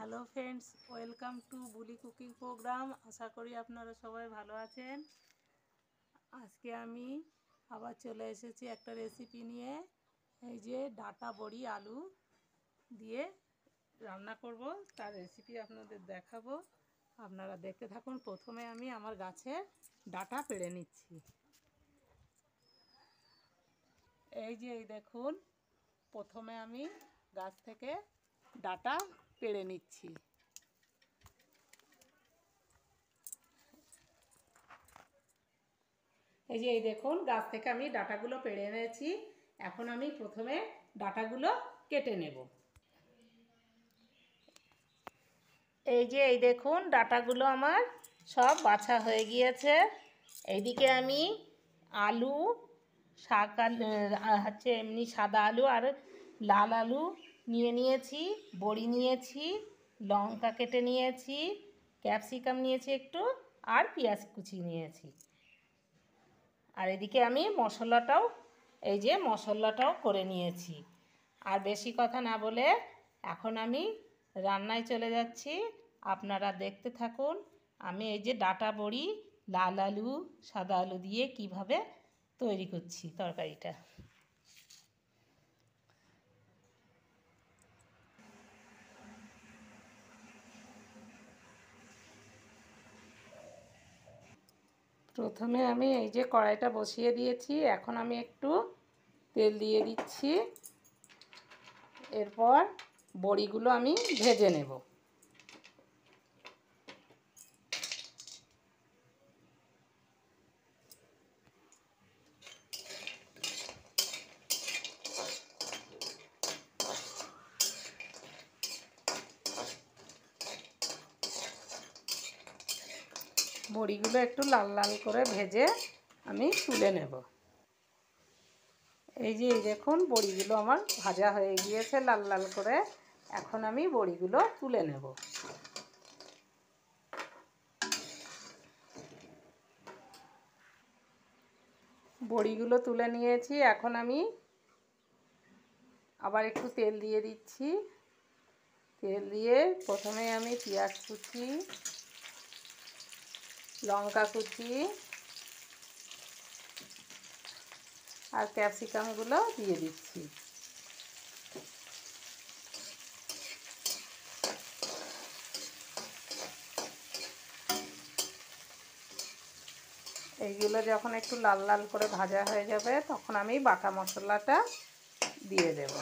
Hello friends, welcome to বুলি cooking program. আশা করি আপনারা সবাই ভালো আছেন। আজকে আমি আবার চলে এসেছি একটা রেসিপি নিয়ে। এই যে ডাঁটা বড়ি আলু দিয়ে রান্না করব, তার রেসিপি আপনাদের দেখাবো। আপনারা দেখতে থাকুন। প্রথমে আমি আমার গাছের ডাঁটা পেড়ে নিচ্ছি। এই দেখুন, প্রথমে আমি গাছ থেকে ডাঁটা পেড়ে নিচ্ছি। এই দেখুন, গাছ থেকে আমি ডাঁটাগুলো পেড়ে এনেছি। এখন আমি প্রথমে ডাঁটাগুলো কেটে নেব। এই দেখুন, ডাঁটাগুলো আমার সব বাছা হয়ে গিয়েছে। এইদিকে আমি আলু, এমনি সাদা আলু আর লাল আলু নিয়েছি, বড়ি নিয়েছি, লঙ্কা কেটে নিয়েছি, ক্যাপসিকাম নিয়েছি একটু, আর পেঁয়াজ কুচি নিয়েছি। আর এদিকে আমি মশলাটাও করে নিয়েছি। আর বেশি কথা না বলে এখন আমি রান্নায় চলে যাচ্ছি। আপনারা দেখতে থাকুন। আমি এই যে ডাঁটা বড়ি লাল আলু সাদা আলু দিয়ে কিভাবে তৈরি করছি তরকারিটা। প্রথমে আমি এই যে কড়াইটা বসিয়ে দিয়েছি। এখন আমি একটু তেল দিয়ে দিচ্ছি। এরপর বড়িগুলো আমি ভেজে নেব। বড়িগুলো একটু লাল লাল করে ভেজে আমি তুলে নেব। এই দেখুন, বড়িগুলো আমার ভাজা হয়ে গিয়েছে লাল লাল করে। এখন আমি বড়িগুলো তুলে নেব। বড়িগুলো তুলে নিয়েছি। এখন আমি আবার একটু তেল দিয়ে দিচ্ছি। তেল দিয়ে প্রথমে আমি পেঁয়াজ কুচি, লঙ্কা কুচি আর ক্যাপসিকামগুলো দিয়ে দিচ্ছি। এইগুলো যখন একটু লাল লাল করে ভাজা হয়ে যাবে, তখন আমি বাটা মশলাটা দিয়ে দেব।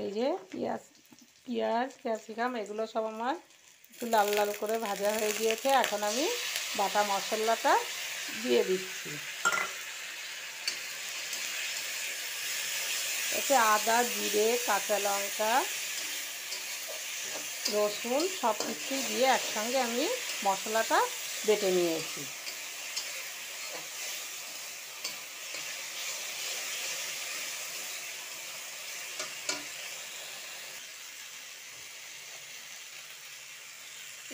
এই যে পেঁয়াজ ক্যাপসিকাম এগুলো সব আমার একটু লাল লাল করে ভাজা হয়ে গিয়েছে। এখন আমি বাটা মশলাটা দিয়ে দিচ্ছি। এতে আদা, জিরে, কাঁচা লঙ্কা, রসুন সব কিছু দিয়ে একসঙ্গে আমি মশলাটা বেটে নিয়েছি।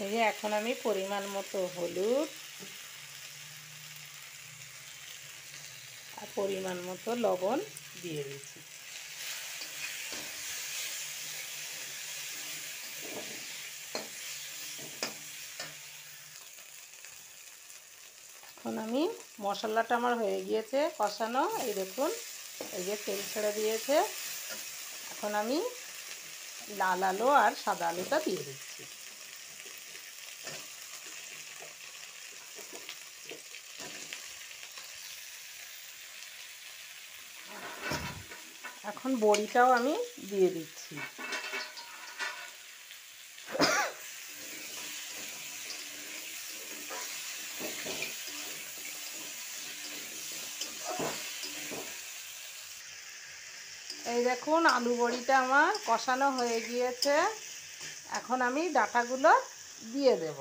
এই যে এখন আমি পরিমাণ মতো হলুদ আর পরিমাণ মতো লবণ দিয়ে দিচ্ছি। এখন আমি মশলাটা আমার হয়ে গিয়েছে কষানো। এই দেখুন, এই যে তেল ছেড়ে দিয়েছে। এখন আমি লাল আলু আর সাদা আলুটা দিয়ে দিচ্ছি। এখন বড়িটাও আমি দিয়ে দিচ্ছি। এই দেখুন, আলু বড়িটা আমার কষানো হয়ে গিয়েছে। এখন আমি ডাঁটাগুলো দিয়ে দেব।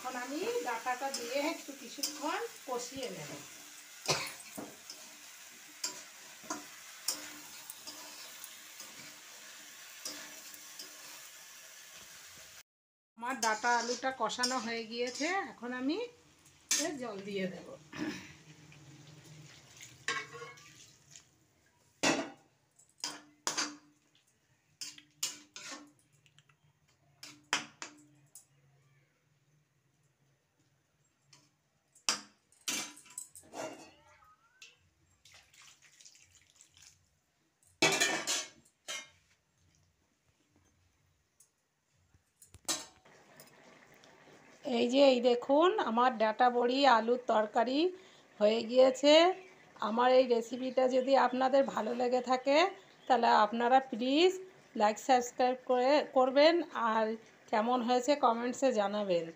এখন আমি ডাঁটাটা দিয়ে একটু কিছুক্ষণ কষিয়ে নেব। আমার ডাঁটা আলুটা কষানো হয়ে গিয়েছে, এখন আমি জল দিয়ে দেব। এই দেখুন আমার ডাঁটা বড়ি আলুর তরকারি হয়ে গিয়েছে। আমার এই রেসিপিটা যদি আপনাদের ভালো লেগে থাকে তাহলে আপনারা প্লিজ লাইক সাবস্ক্রাইব করবেন, আর কেমন হয়েছে কমেন্টসে জানাবেন।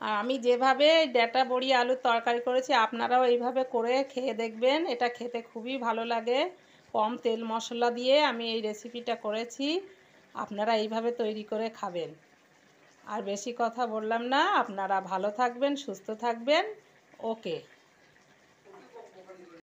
আর আমি যেভাবে ডাঁটা বড়ি আলুর তরকারি করেছি আপনারাও এইভাবে করে খেয়ে দেখবেন, এটা খেতে খুবই ভালো লাগে। কম তেল মশলা দিয়ে আমি এই রেসিপিটা করেছি, আপনারা এইভাবে তৈরি করে খাবেন। আর বেশি কথা বললাম না, আপনারা ভালো থাকবেন, সুস্থ থাকবেন। ওকে।